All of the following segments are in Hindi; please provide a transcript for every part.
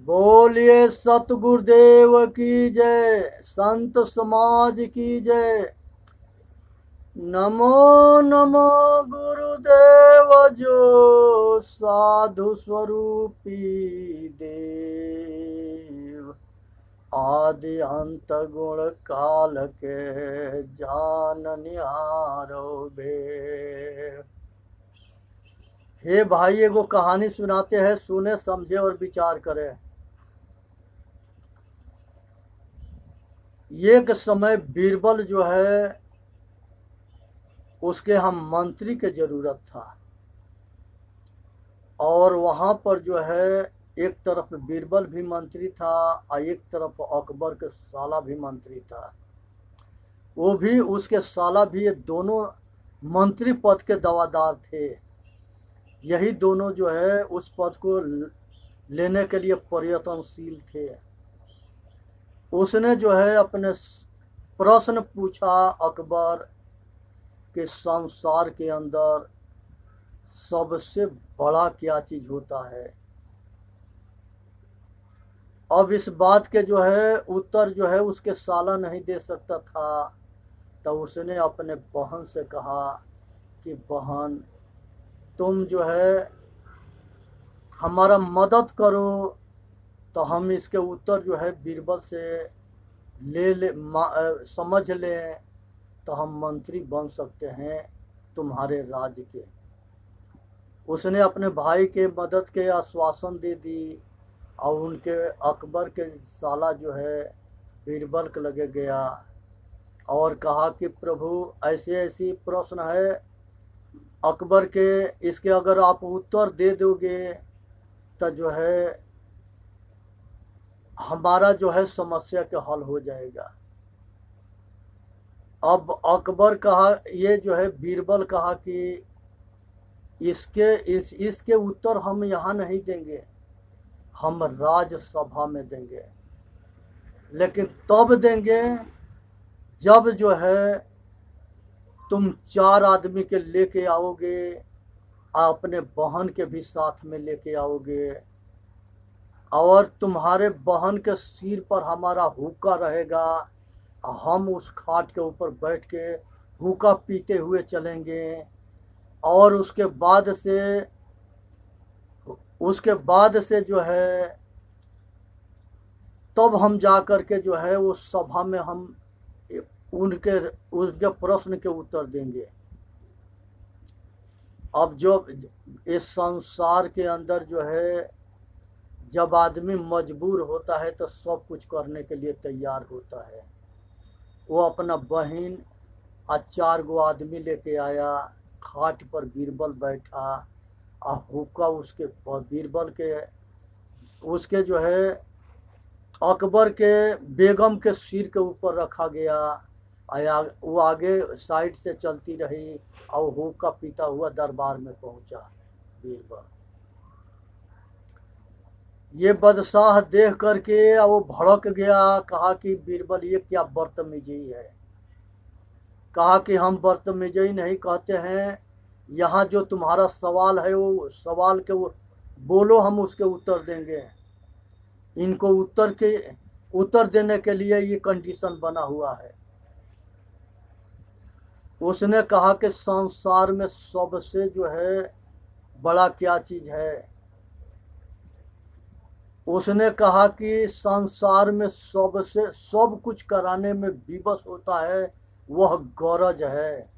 बोलिए सतगुरुदेव की जय, संत समाज की जय। नमो नमो गुरुदेव जो साधु स्वरूपी देव, आदि अंत गुण काल के जाननिहारो भेव। हे भाई, एगो कहानी सुनाते हैं, सुने समझे और विचार करें। एक समय बीरबल जो है उसके हम मंत्री के जरूरत था, और वहाँ पर जो है एक तरफ बीरबल भी मंत्री था और एक तरफ अकबर के साला भी मंत्री था। वो भी, उसके साला भी, ये दोनों मंत्री पद के दावादार थे। यही दोनों जो है उस पद को लेने के लिए प्रयत्नशील थे। उसने जो है अपने प्रश्न पूछा अकबर के संसार के अंदर सबसे बड़ा क्या चीज होता है। अब इस बात के जो है उत्तर जो है उसके साला नहीं दे सकता था, तो उसने अपने बहन से कहा कि बहन, तुम जो है हमारा मदद करो, तो हम इसके उत्तर जो है बीरबल से समझ लें, तो हम मंत्री बन सकते हैं तुम्हारे राज्य के। उसने अपने भाई के मदद के आश्वासन दे दी, और उनके अकबर के साला जो है बीरबल के लगे गया और कहा कि प्रभु, ऐसे ऐसी प्रश्न है अकबर के, इसके अगर आप उत्तर दे दोगे तो जो है हमारा जो है समस्या के हल हो जाएगा। अब अकबर कहा, ये जो है बीरबल कहा कि इसके उत्तर हम यहाँ नहीं देंगे, हम राज्यसभा में देंगे, लेकिन तब देंगे जब जो है तुम 4 आदमी के लेके आओगे, अपने बहन के भी साथ में लेके आओगे, और तुम्हारे बहन के सिर पर हमारा हुक्का रहेगा, हम उस खाट के ऊपर बैठ के हुक्का पीते हुए चलेंगे, और उसके बाद से जो है तब हम जा कर के जो है उस सभा में हम उनके प्रश्न के उत्तर देंगे। अब जो इस संसार के अंदर जो है जब आदमी मजबूर होता है तो सब कुछ करने के लिए तैयार होता है। वो अपना बहन और 4 गो आदमी लेके आया, खाट पर बीरबल बैठा, और हुक्का उसके जो है अकबर के बेगम के सिर के ऊपर रखा गया, वो आगे साइड से चलती रही और हुक्का पीता हुआ दरबार में पहुंचा बीरबल। ये बादशाह देख करके वो भड़क गया, कहा कि बीरबल, ये क्या बदतमीजी है। कहा कि हम बदतमीजी नहीं कहते हैं, यहाँ जो तुम्हारा सवाल है वो सवाल के वो बोलो, हम उसके उत्तर देंगे। इनको उत्तर देने के लिए ये कंडीशन बना हुआ है। उसने कहा कि संसार में सबसे जो है बड़ा क्या चीज है। उसने कहा कि संसार में सबसे सब कुछ कराने में विवश होता है वह गरज है।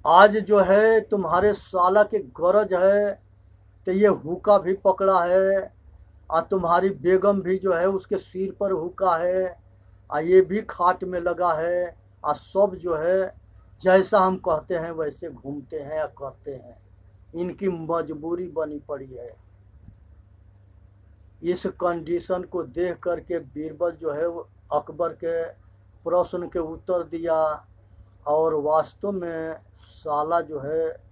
आज जो है तुम्हारे साला के गरज है, तो ये हुक्का भी पकड़ा है, और तुम्हारी बेगम भी जो है उसके सिर पर हुक्का है, और ये भी खाट में लगा है, और सब जो है जैसा हम कहते हैं वैसे घूमते हैं या करते हैं। इनकी मजबूरी बनी पड़ी है। इस कंडीशन को देख करके बीरबल जो है अकबर के प्रश्न के उत्तर दिया, और वास्तव में साला जो है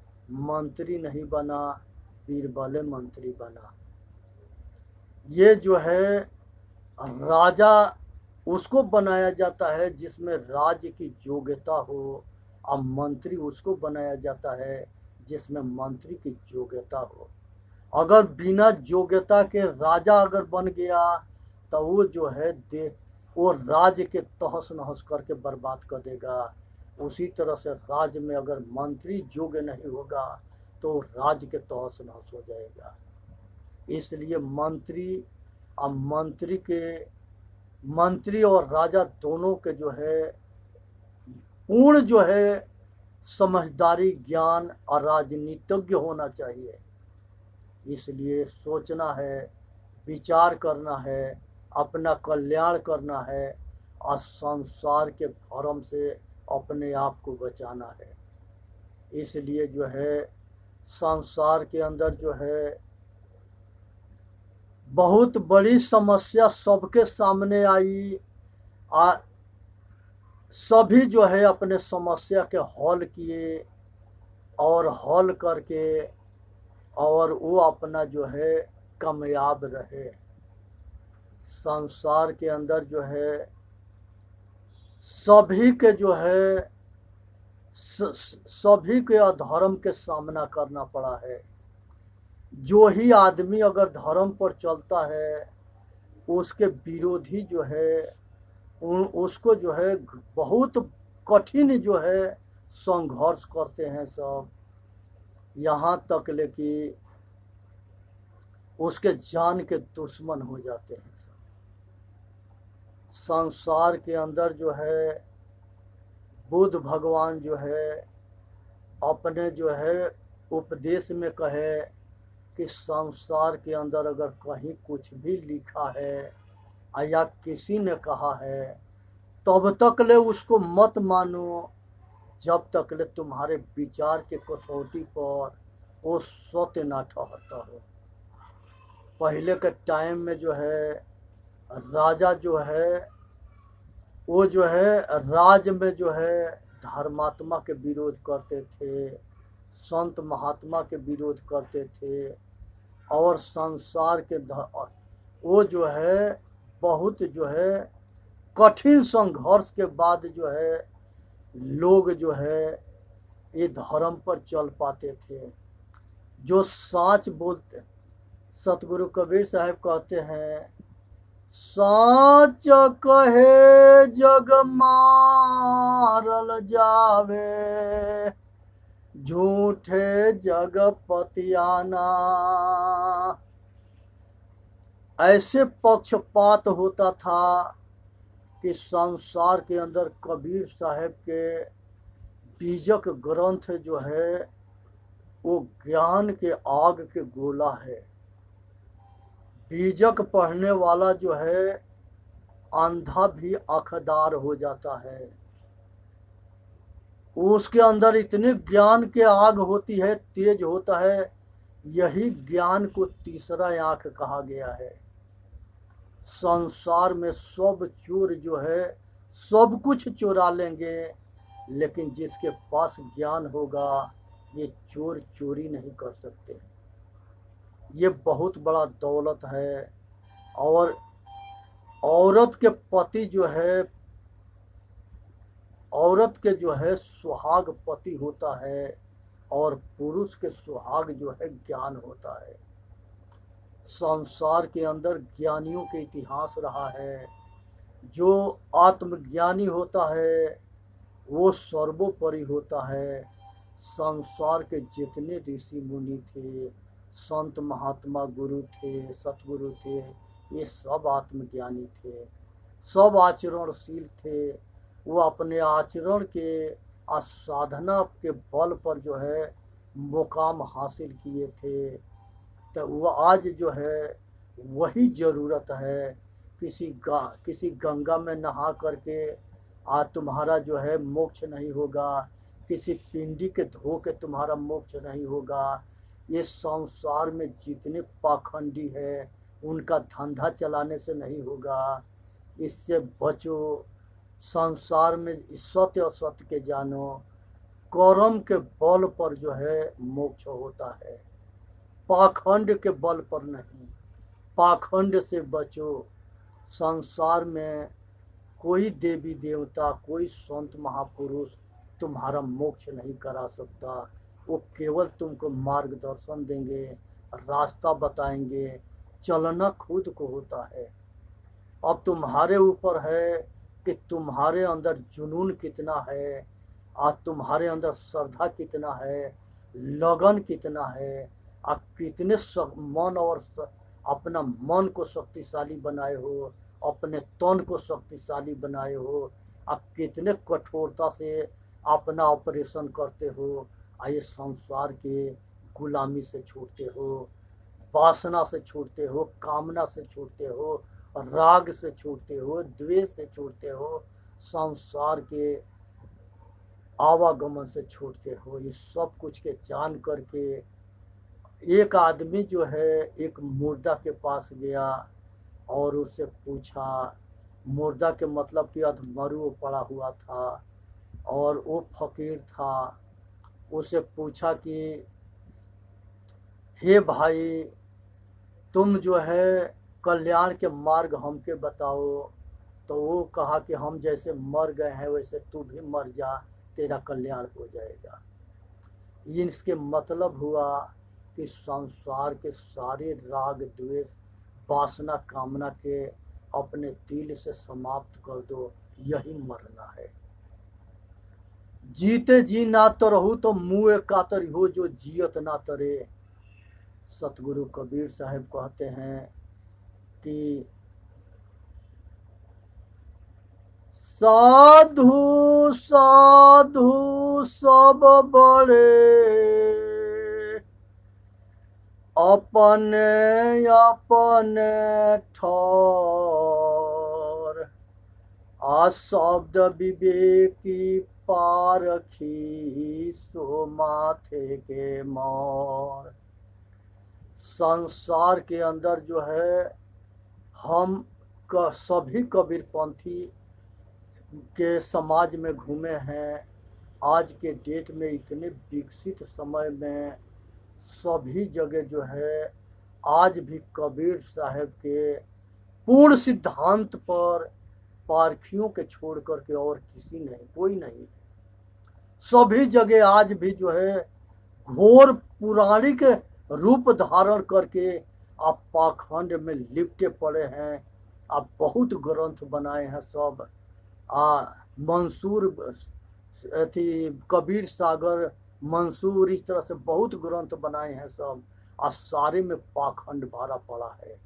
मंत्री नहीं बना, बीरबल मंत्री बना। ये जो है राजा उसको बनाया जाता है जिसमें राज्य की योग्यता हो, और मंत्री उसको बनाया जाता है जिसमें मंत्री की योग्यता हो। अगर बिना योग्यता के राजा अगर बन गया तो वो जो है वो राज्य के तहस नहस करके बर्बाद कर देगा। उसी तरह से राज्य में अगर मंत्री योग्य नहीं होगा तो राज्य के तहस नहस हो जाएगा। इसलिए मंत्री और राजा दोनों के जो है पूर्ण जो है समझदारी, ज्ञान और राजनीतिज्ञ होना चाहिए। इसलिए सोचना है, विचार करना है, अपना कल्याण करना है और संसार के भरम से अपने आप को बचाना है। इसलिए जो है संसार के अंदर जो है बहुत बड़ी समस्या सबके सामने आई और सभी जो है अपने समस्या के हल किए और हल करके और वो अपना जो है कामयाब रहे। संसार के अंदर जो है सभी के जो है सभी के अधर्म के सामना करना पड़ा है। जो ही आदमी अगर धर्म पर चलता है उसके विरोधी जो है उसको जो है बहुत कठिन जो है संघर्ष करते हैं सब, यहाँ तक ले कि उसके जान के दुश्मन हो जाते हैं सब। संसार के अंदर जो है बुद्ध भगवान जो है अपने जो है उपदेश में कहे कि संसार के अंदर अगर कहीं कुछ भी लिखा है या किसी ने कहा है तब तक ले उसको मत मानो जब तक ले तुम्हारे विचार के कसौटी पर वो सत्य ना ठहरता हो। पहले के टाइम में जो है राजा जो है वो जो है राज में जो है धर्मात्मा के विरोध करते थे, संत महात्मा के विरोध करते थे और संसार के वो जो है बहुत जो है कठिन संघर्ष के बाद जो है लोग जो है ये धर्म पर चल पाते थे। जो सच बोलते, सतगुरु कबीर साहब कहते हैं, सच कहे जग मारल जावे, झूठे जग पतियाना। ऐसे पक्षपात होता था कि संसार के अंदर कबीर साहब के बीजक ग्रंथ जो है वो ज्ञान के आग के गोला है। बीजक पढ़ने वाला जो है अंधा भी आंखदार हो जाता है। उसके अंदर इतने ज्ञान के आग होती है, तेज होता है। यही ज्ञान को तीसरा आंख कहा गया है। संसार में सब चोर जो है सब कुछ चुरा लेंगे, लेकिन जिसके पास ज्ञान होगा ये चोर चोरी नहीं कर सकते। ये बहुत बड़ा दौलत है। और औरत के पति जो है, औरत के जो है सुहाग पति होता है और पुरुष के सुहाग जो है ज्ञान होता है। संसार के अंदर ज्ञानियों के इतिहास रहा है। जो आत्मज्ञानी होता है वो सर्वोपरि होता है। संसार के जितने ऋषि मुनि थे, संत महात्मा गुरु थे, सतगुरु थे, ये सब आत्मज्ञानी थे, सब आचरणशील थे। वो अपने आचरण के साधना के बल पर जो है मुकाम हासिल किए थे। तो वो आज जो है वही ज़रूरत है। किसी गंगा में नहा करके तुम्हारा जो है मोक्ष नहीं होगा, किसी पिंडी के धो के तुम्हारा मोक्ष नहीं होगा। ये संसार में जितने पाखंडी है उनका धंधा चलाने से नहीं होगा। इससे बचो। संसार में सत्य और सत्य के जानो। कर्म के बल पर जो है मोक्ष होता है, पाखंड के बल पर नहीं। पाखंड से बचो। संसार में कोई देवी देवता, कोई संत महापुरुष तुम्हारा मोक्ष नहीं करा सकता। वो केवल तुमको मार्गदर्शन देंगे, रास्ता बताएंगे। चलना खुद को होता है। अब तुम्हारे ऊपर है कि तुम्हारे अंदर जुनून कितना है, आज तुम्हारे अंदर श्रद्धा कितना है, लगन कितना है, आप कितने मन और अपना मन को शक्तिशाली बनाए हो, अपने तन को शक्तिशाली बनाए हो, आप कितने कठोरता से अपना ऑपरेशन करते हो, आइए संसार के गुलामी से छूटते हो, वासना से छूटते हो, कामना से छूटते हो, राग से छूटते हो, द्वेष से छूटते हो, संसार के आवागमन से छूटते हो। ये सब कुछ के जान करके एक आदमी जो है एक मुर्दा के पास गया और उससे पूछा, मुर्दा के मतलब कि अधमरु पड़ा हुआ था और वो फकीर था। उसे पूछा कि हे भाई, तुम जो है कल्याण के मार्ग हमके बताओ। तो वो कहा कि हम जैसे मर गए हैं वैसे तू भी मर जा, तेरा कल्याण हो जाएगा। इसके मतलब हुआ कि संसार के सारे राग द्वेष वासना कामना के अपने दिल से समाप्त कर दो, यही मरना है। जीते जी ना तो रहू तो मुँह कातर हो, जो जियत ना तरे। सतगुरु कबीर साहब कहते हैं कि साधु साधु सब बड़े, अपने अपने ठौर। आ शब्द विवेकी पारखी, सो माथे के मोर। संसार के अंदर जो है हम सभी कबीरपंथी के समाज में घूमे हैं। आज के डेट में इतने विकसित समय में सभी जगह जो है आज भी कबीर साहब के पूर्ण सिद्धांत पर पारखियों के छोड़ करके और किसी नहीं, कोई नहीं। सभी जगह आज भी जो है घोर पुराणिक रूप धारण करके आप पाखंड में लिपटे पड़े हैं। आप बहुत ग्रंथ बनाए हैं सब, मंसूर थी कबीर सागर मंसूर, इस तरह से बहुत ग्रंथ बनाए हैं सब, सारे में पाखंड भरा पड़ा है।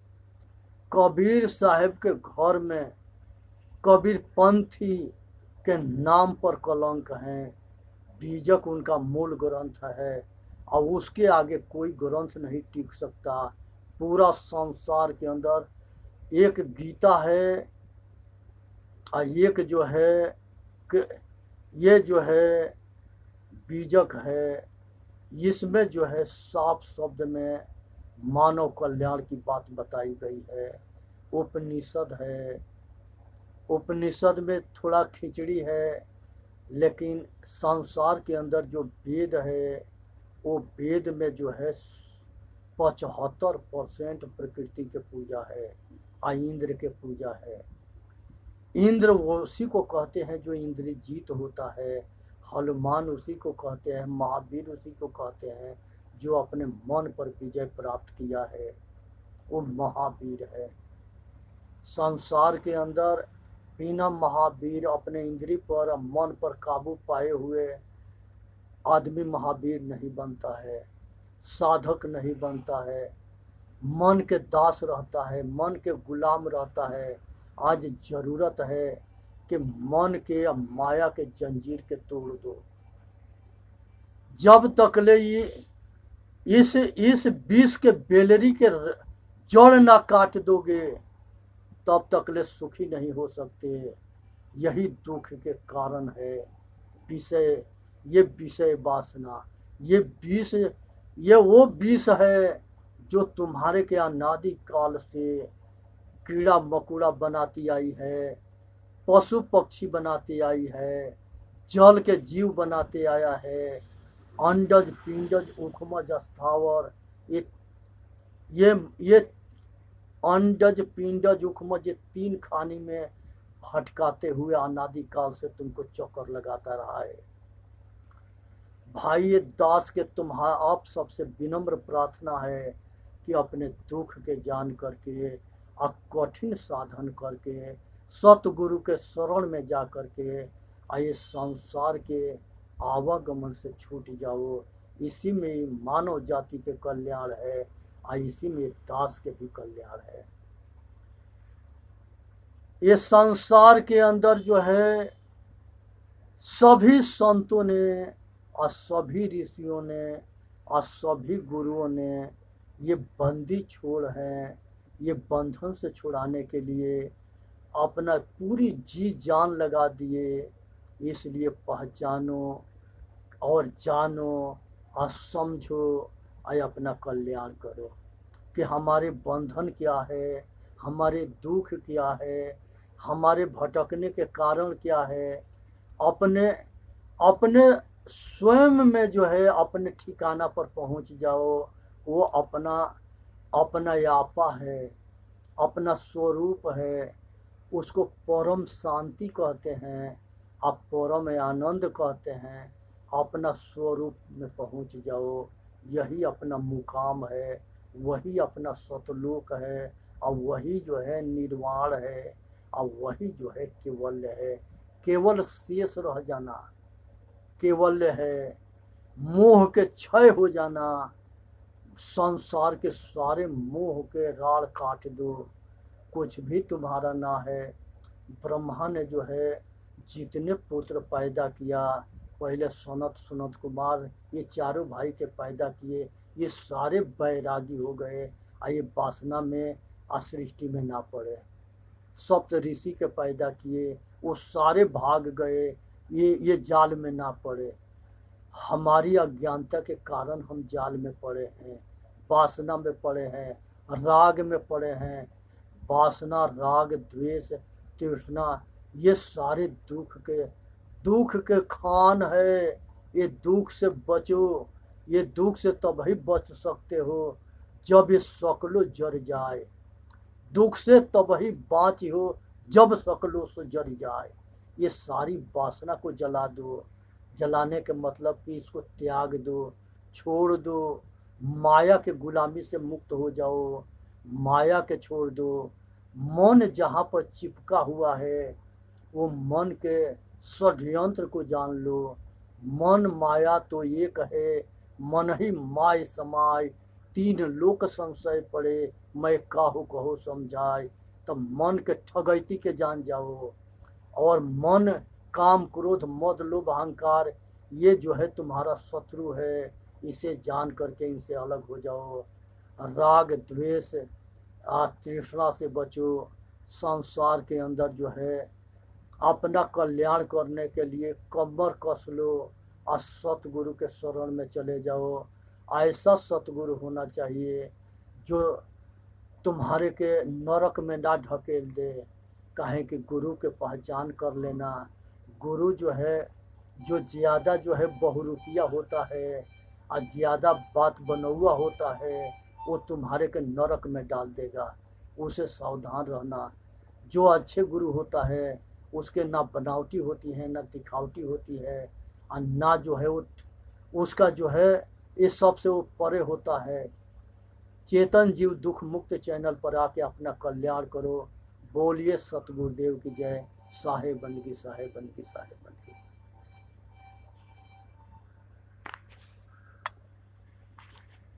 कबीर साहब के घर में कबीर पंथी के नाम पर कलंक हैं। बीजक उनका मूल ग्रंथ है और उसके आगे कोई ग्रंथ नहीं टिक सकता। पूरा संसार के अंदर एक गीता है और एक जो है ये जो है बीजक है। इसमें जो है साफ शब्द में मानव कल्याण की बात बताई गई है। उपनिषद है, उपनिषद में थोड़ा खिचड़ी है, लेकिन संसार के अंदर जो वेद है वो वेद में जो है 75% प्रकृति के पूजा है और इंद्र के पूजा है। इंद्र वो उसी को कहते हैं जो इंद्र जीत होता है, हनुमान उसी को कहते हैं, महावीर उसी को कहते हैं जो अपने मन पर विजय प्राप्त किया है, वो महावीर है। संसार के अंदर बिना महावीर अपने इंद्रिय पर मन पर काबू पाए हुए आदमी महावीर नहीं बनता है, साधक नहीं बनता है, मन के दास रहता है, मन के गुलाम रहता है। आज जरूरत है कि मन के या माया के जंजीर के तोड़ दो। जब तक ले इस विष के बेलरी के जड़ ना काट दोगे तब तक ले सुखी नहीं हो सकते। यही दुख के कारण है विषय, ये विषय वासना, ये विष, ये वो विष है जो तुम्हारे के अनादि काल से कीड़ा मकोड़ा बनाती आई है, पशु पक्षी बनाती आई है, जल के जीव बनाते आया है, अंडज पिंडज उखमज स्थावर, ये अंडज पिंडज उखमज ये तीन खानी में भटकाते हुए अनादि काल से तुमको चक्कर लगाता रहा है। भाई ये दास के तुम्हारा आप सबसे विनम्र प्रार्थना है कि अपने दुख के जान करके और कठिन साधन करके सतगुरु के शरण में जा करके आइए संसार के आवागमन से छूट जाओ। इसी में मानव जाति के कल्याण है और इसी में दास के भी कल्याण है। ये संसार के अंदर जो है सभी संतों ने और सभी ऋषियों ने और सभी गुरुओं ने ये बंदी छोड़ है, ये बंधन से छुड़ाने के लिए अपना पूरी जी जान लगा दिए। इसलिए पहचानो और जानो और समझो और अपना कल्याण करो कि हमारे बंधन क्या है, हमारे दुख क्या है, हमारे भटकने के कारण क्या है। अपने अपने स्वयं में जो है अपने ठिकाना पर पहुंच जाओ। वो अपना अपना यापा है, अपना स्वरूप है। उसको परम शांति कहते हैं, आप परम आनंद कहते हैं। अपना स्वरूप में पहुंच जाओ, यही अपना मुकाम है, वही अपना सतलोक है और वही जो है निर्वाण है और वही जो है केवल है। केवल शेष रह जाना केवल है, मोह के क्षय हो जाना। संसार के सारे मोह के राड़ काट दो, कुछ भी तुम्हारा ना है। ब्रह्मा ने जो है जितने पुत्र पैदा किया, पहले सनत सुनत कुमार ये चारों भाई के पैदा किए, ये सारे बैरागी हो गए और ये वासना में सृष्टि में ना पड़े। सप्त ऋषि के पैदा किए, वो सारे भाग गए, ये जाल में ना पड़े। हमारी अज्ञानता के कारण हम जाल में पड़े हैं, वासना में पड़े हैं, राग में पड़े हैं। वासना, राग, द्वेष, तृष्णा ये सारे दुख के खान है। ये दुख से बचो। ये दुख से तभी बच सकते हो जब ये सकलो जर जाए। दुख से तभी बाँची हो जब सकलो से जर जाए। ये सारी वासना को जला दो। जलाने के मतलब कि इसको त्याग दो, छोड़ दो। माया के गुलामी से मुक्त हो जाओ, माया के छोड़ दो। मन जहाँ पर चिपका हुआ है वो मन के षड्यंत्र को जान लो। मन माया तो एक है, मन ही माय समाय। तीन लोक संशय पड़े, मैं काहू कहो समझाए। तब मन के ठगैती के जान जाओ। और मन, काम, क्रोध, मद, लोभ, अहंकार ये जो है तुम्हारा शत्रु है। इसे जान करके इनसे अलग हो जाओ। राग, द्वेष, तृष्णा से बचो। संसार के अंदर जो है अपना कल्याण करने के लिए कमर कस लो और सतगुरु के शरण में चले जाओ। ऐसा सतगुरु होना चाहिए जो तुम्हारे के नरक में ना ढकेल दे। कहें कि गुरु के पहचान कर लेना। गुरु जो है, जो ज़्यादा जो है बहुरूपिया होता है और ज़्यादा बात बनौआ होता है, वो तुम्हारे के नरक में डाल देगा। उसे सावधान रहना। जो अच्छे गुरु होता है उसके ना बनावटी होती है, ना दिखावटी होती है, और ना जो है वो उसका जो है इस सबसे वो परे होता है। चेतन जीव दुख मुक्त चैनल पर आके अपना कल्याण करो। बोलिए सतगुरुदेव की जय। साहे बंदगी, साहे बंदगी, साहे बंदगी।